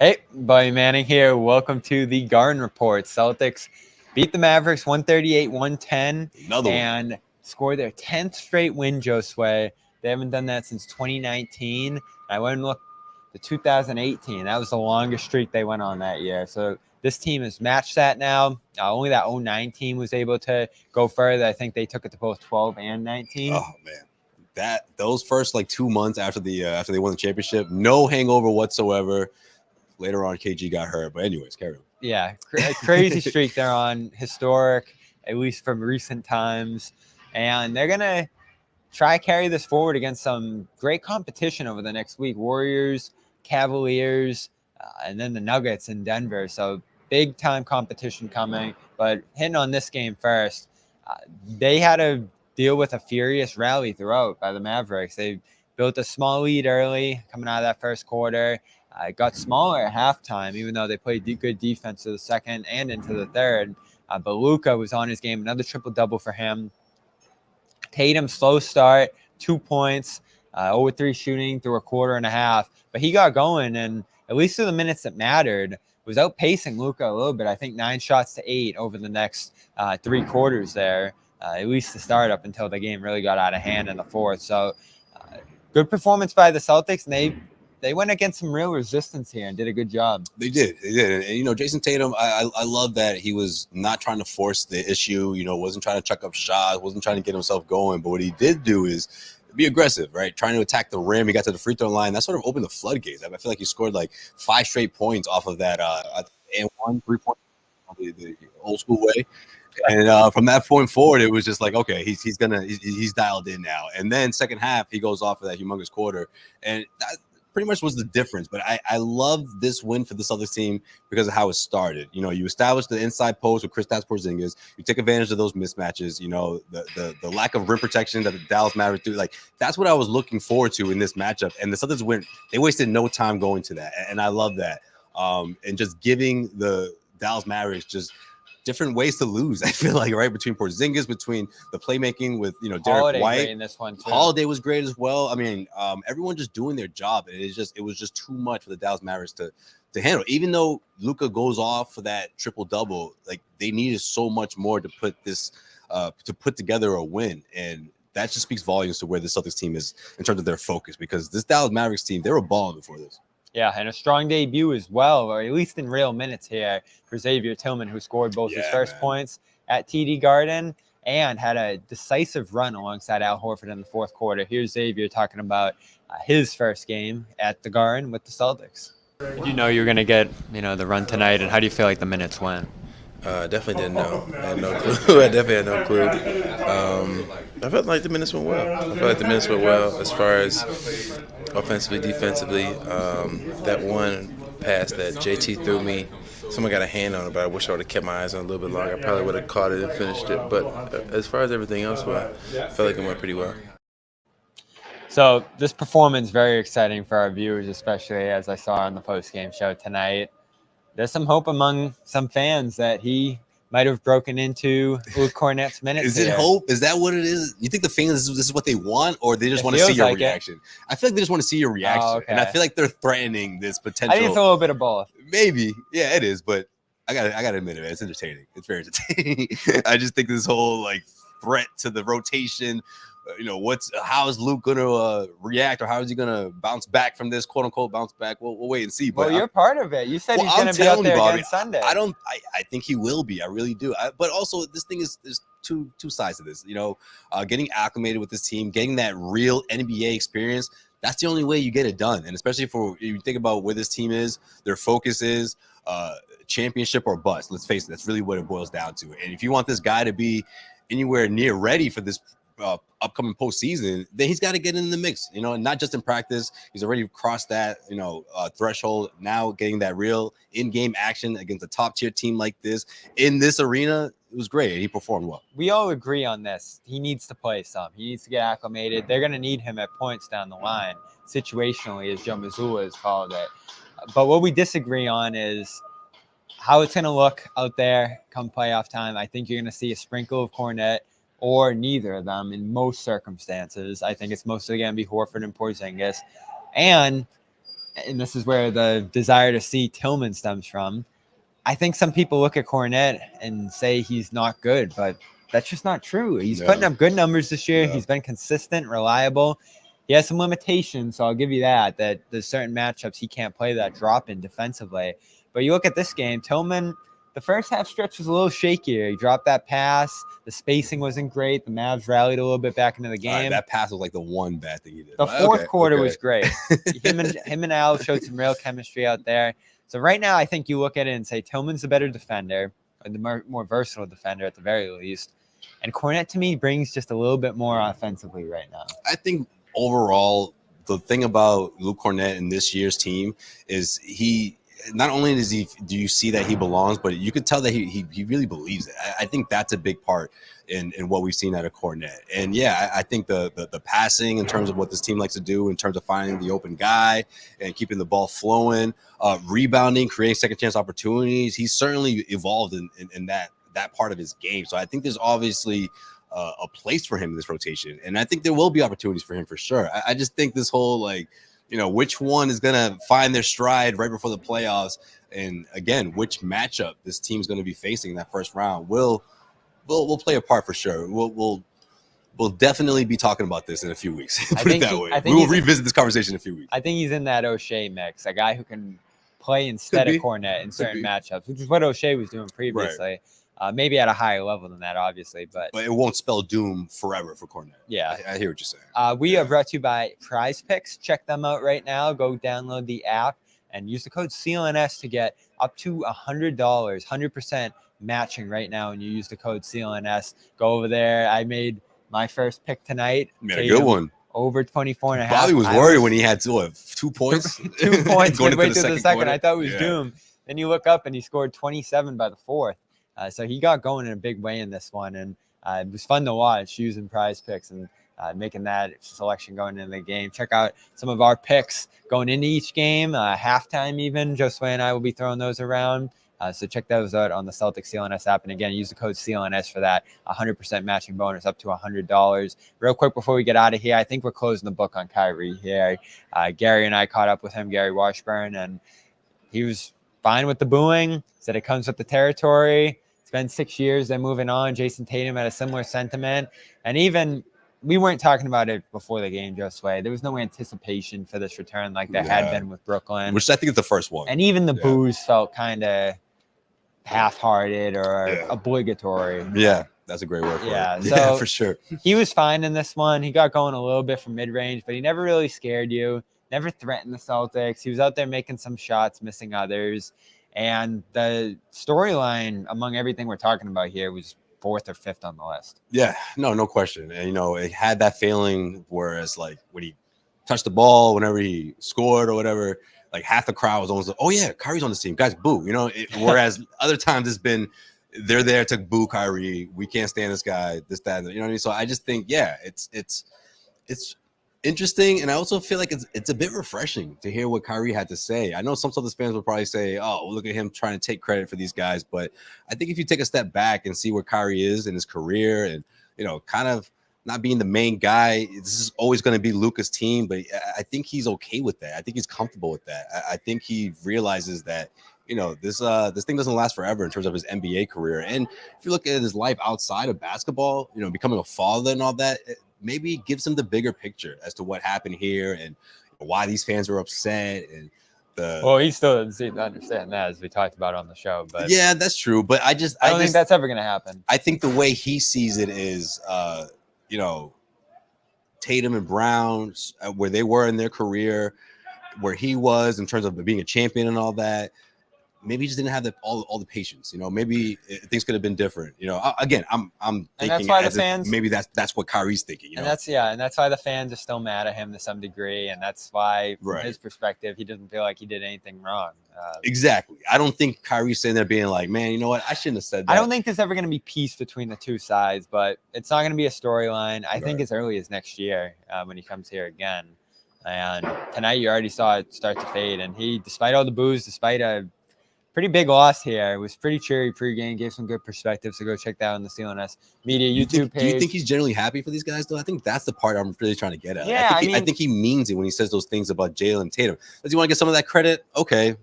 Hey, Buddy Manning here. Welcome to the Garden Report. Celtics beat the Mavericks 138-110 Another one. and scored their 10th straight win, Josue. They haven't done that since 2019. I went and looked to 2018. That was the longest streak they went on that year. So this team has matched that now. Only that 09 team was able to go further. I think they took it to both 12 and 19. Oh man, those first 2 months after they won the championship, no hangover whatsoever. Later on, KG got hurt, but anyways, carry on. Yeah, crazy streak they're on, historic, at least from recent times, and they're gonna try carry this forward against some great competition over the next week. Warriors, Cavaliers, and then the Nuggets in Denver. So big time competition coming. But hitting on this game first, they had to deal with a furious rally throughout by the Mavericks. They built a small lead early coming out of that first quarter. It got smaller at halftime, even though they played good defense to the second and into the third. But Luka was on his game, another triple-double for him. Tatum, slow start, 2 points, 0-3 shooting through a quarter and a half. But he got going, and at least through the minutes that mattered, was outpacing Luka a little bit. I think 9 shots to 8 over the next 3 quarters there, at least to start up until the game really got out of hand in the fourth. So good performance by the Celtics, and they went against some real resistance here and did a good job. They did. And Jayson Tatum, I love that he was not trying to force the issue, wasn't trying to chuck up shots, wasn't trying to get himself going. But what he did do is be aggressive, right? Trying to attack the rim. He got to the free throw line. That sort of opened the floodgates. I feel like he scored 5 straight points off of that and 1 3-point, the old school way. And from that point forward, it was just okay, he's dialed in now. And then second half, he goes off of that humongous quarter, and that pretty much was the difference. But I love this win for the Celtics team because of how it started. You establish the inside post with Kristaps Porzingis. You take advantage of those mismatches. The lack of rim protection that the Dallas Mavericks do. That's what I was looking forward to in this matchup. And the Celtics went. They wasted no time going to that, and I love that. And just giving the Dallas Mavericks just different ways to lose. I feel like, right, between Porzingis, between the playmaking with Derek Holiday White. great in this one too. Holiday was great as well. I mean, everyone just doing their job. And it was just too much for the Dallas Mavericks to handle. Even though Luka goes off for that triple double, they needed so much more to put together a win. And that just speaks volumes to where the Celtics team is in terms of their focus, because this Dallas Mavericks team, they were balling before this. Yeah, and a strong debut as well, or at least in real minutes here for Xavier Tillman, who scored both his first points at TD Garden and had a decisive run alongside Al Horford in the fourth quarter. Here's Xavier talking about his first game at the Garden with the Celtics. Did you know you were going to get, the run tonight, and how do you feel like the minutes went? Definitely didn't know. I had no clue. I definitely had no clue. I felt like the minutes went well. As far as offensively, defensively. That one pass that JT threw me, someone got a hand on it, but I wish I would have kept my eyes on it a little bit longer. I probably would have caught it and finished it. But as far as everything else, I felt like it went pretty well. So this performance very exciting for our viewers, especially as I saw on the post-game show tonight. There's some hope among some fans that he might have broken into Luke Kornet's minutes. Is it hope? Is that what it is? You think the fans, this is what they want, or they just want to see your reaction? I feel like they just want to see your reaction. Oh, okay. And I feel like they're threatening this potential. I think it's a little bit of both. Maybe. Yeah, it is. But I gotta admit it, man. It's entertaining. It's very entertaining. I just think this whole threat to the rotation, how is Luke gonna react, or how is he gonna bounce back from this, quote unquote bounce back? We'll wait and see. But you're part of it. You said he's gonna be out there again Sunday. I think he will be. I really do. But also, this thing there's two sides to this. Getting acclimated with this team, getting that real NBA experience. That's the only way you get it done. And especially if you think about where this team is, their focus is championship or bust. Let's face it. That's really what it boils down to. And if you want this guy to be anywhere near ready for this upcoming postseason, then he's got to get in the mix, not just in practice. He's already crossed that, threshold. Now getting that real in-game action against a top-tier team like this in this arena, it was great. He performed well. We all agree on this. He needs to play some. He needs to get acclimated. They're going to need him at points down the line, situationally, as Joe Mazzulla has called it. But what we disagree on is how it's going to look out there come playoff time. I think you're going to see a sprinkle of Kornet, or neither of them in most circumstances. I think it's mostly going to be Horford and Porzingis. And and this is where the desire to see Tillman stems from. I think some people look at Kornet and say he's not good, but that's just not true. He's putting up good numbers this year. He's been consistent, reliable. He has some limitations, so I'll give you that there's certain matchups he can't play that drop in defensively. But you look at this game, Tillman, the first half stretch was a little shakier. He dropped that pass. The spacing wasn't great. The Mavs rallied a little bit back into the game. Right, that pass was like the one bad thing he did. The fourth quarter was great. him and Al showed some real chemistry out there. So right now, I think you look at it and say Tillman's the better defender, or the more versatile defender at the very least. And Kornet, to me, brings just a little bit more offensively right now. I think overall, the thing about Luke Kornet in this year's team is he not only do you see that he belongs, but you could tell that he really believes it. I think that's a big part in what we've seen out of Kornet. And yeah, I think the passing in terms of what this team likes to do in terms of finding the open guy and keeping the ball flowing, rebounding, creating second chance opportunities. He's certainly evolved in that part of his game. So I think there's obviously a place for him in this rotation. And I think there will be opportunities for him for sure. I just think this whole which one is going to find their stride right before the playoffs, and again, which matchup this team's going to be facing in that first round will play a part for sure. We'll definitely be talking about this in a few weeks. Put it that way. We will revisit this conversation in a few weeks. I think he's in that O'Shea mix, a guy who can play instead of Kornet in certain matchups, which is what O'Shea was doing previously. Right. Maybe at a higher level than that, obviously, but it won't spell doom forever for Kornet. Yeah, I hear what you're saying. We are brought to you by PrizePicks. Check them out right now. Go download the app and use the code CLNS to get up to $100, 100% matching right now. And you use the code CLNS. Go over there. I made my first pick tonight. Made a good one. Over 24.5. Bobby was worried when he had 2 points. 2 points going midway through the second. Quarter. I thought it was doomed. Then you look up and he scored 27 by the fourth. So he got going in a big way in this one, and it was fun to watch using PrizePicks and making that selection going into the game. Check out some of our picks going into each game, halftime even. Josue and I will be throwing those around. So check those out on the Celtics CLNS app. And again, use the code CLNS for that 100% matching bonus up to $100. Real quick before we get out of here, I think we're closing the book on Kyrie here. Gary and I caught up with him, Gary Washburn, and he was fine with the booing. Said it comes with the territory. It's been 6 years. They're moving on. Jayson Tatum had a similar sentiment. And even we weren't talking about it before the game, Josue. There was no anticipation for this return like there had been with Brooklyn. Which I think is the first one. And even the boos felt kind of half-hearted or obligatory. Yeah, that's a great word for it. So yeah, for sure. He was fine in this one. He got going a little bit from mid-range, but he never really scared you, never threatened the Celtics. He was out there making some shots, missing others. And the storyline among everything we're talking about here was 4th or 5th on the list. Yeah, no question. And, it had that feeling whereas, like, when he touched the ball, whenever he scored or whatever, like, half the crowd was almost like, oh, yeah, Kyrie's on this team. Guys, boo. Whereas other times it's been they're there to boo Kyrie. We can't stand this guy, this, that, and you know what I mean? So I just think, it's interesting, and I also feel like it's a bit refreshing to hear what Kyrie had to say. I know some Celtics fans will probably say, "Oh, look at him trying to take credit for these guys," but I think if you take a step back and see where Kyrie is in his career, and kind of not being the main guy, this is always going to be Luka's team. But I think he's okay with that. I think he's comfortable with that. I think he realizes that this thing doesn't last forever in terms of his NBA career. And if you look at his life outside of basketball, becoming a father and all that, maybe gives him the bigger picture as to what happened here and why these fans were upset. And he still doesn't seem to understand that, as we talked about on the show. But yeah, that's true. But I don't think that's ever going to happen. I think the way he sees it is, Tatum and Brown, where they were in their career, where he was in terms of being a champion and all that. Maybe he just didn't have all the patience. Maybe things could have been different. Again, I'm thinking, and that's why the fans, maybe that's what Kyrie's thinking. And that's why the fans are still mad at him to some degree, and that's why, from his perspective, he doesn't feel like he did anything wrong. Exactly. I don't think Kyrie's sitting there being like, man, you know what? I shouldn't have said that. I don't think there's ever going to be peace between the two sides, but it's not going to be a storyline. I think as early as next year when he comes here again. And tonight you already saw it start to fade, and he, despite all the boos, despite a pretty big loss here. It was pretty cheery pregame, gave some good perspective. So go check that out on the CLNS Media YouTube page. Do you think he's generally happy for these guys, though? I think that's the part I'm really trying to get at. Yeah, I think he means it when he says those things about Jalen Tatum. Does he want to get some of that credit? Okay,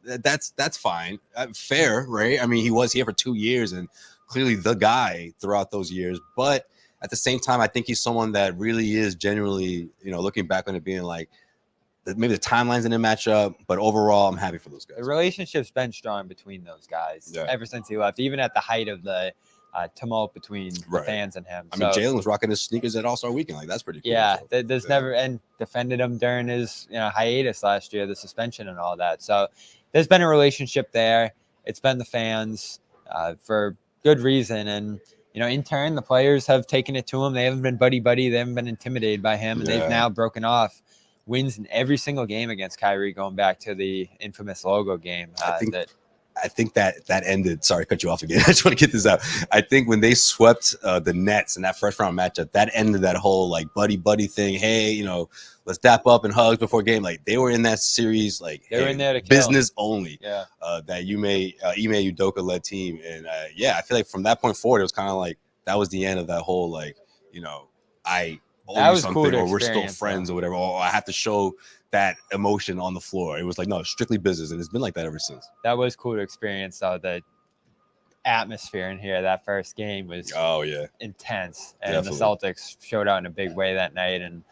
that's fine, fair, right? I mean, he was here for 2 years and clearly the guy throughout those years. But at the same time, I think he's someone that really is genuinely, looking back on it, being like, maybe the timelines didn't match up, but overall, I'm happy for those guys. The relationship's been strong between those guys ever since he left, even at the height of the tumult between the fans and him. I mean, Jalen was rocking his sneakers at All-Star Weekend. Like, that's pretty cool. Yeah, there's never, and defended him during his hiatus last year, the suspension and all that. So there's been a relationship there. It's been the fans for good reason. And, in turn, the players have taken it to him. They haven't been buddy-buddy. They haven't been intimidated by him. And they've now broken off wins in every single game against Kyrie, going back to the infamous logo game. I think that ended. Sorry, cut you off again. I just want to get this out. I think when they swept the Nets in that first round matchup, that ended that whole like buddy thing. Hey, let's dap up and hugs before game. Like, they were in that series. Like, they were in there to business only. Yeah. That Ime Udoka led team, and I feel like from that point forward, it was kind of like that was the end of that whole like that was cool, or we're still friends or whatever. Or I have to show that emotion on the floor. It was like, no, strictly business, and it's been like that ever since. That was cool to experience, though. The atmosphere in here, that first game was intense, and definitely. The Celtics showed out in a big way that night, and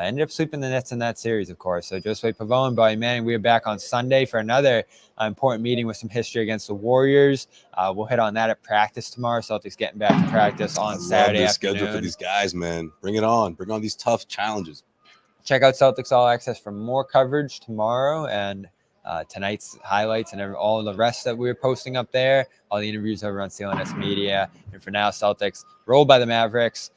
ended up sweeping the Nets in that series, of course. So Josue, Pavon, Bobby Manning, we are back on Sunday for another important meeting with some history against the Warriors. We'll hit on that at practice tomorrow. Celtics getting back to practice on Saturday afternoon. Schedule for these guys, man. Bring it on. Bring on these tough challenges. Check out Celtics All Access for more coverage tomorrow and tonight's highlights and all the rest that we're posting up there. All the interviews over on CLNS Media. And for now, Celtics rolled by the Mavericks.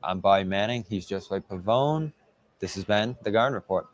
I'm Bobby Manning. He's Josue Pavon. This has been the Garden Report.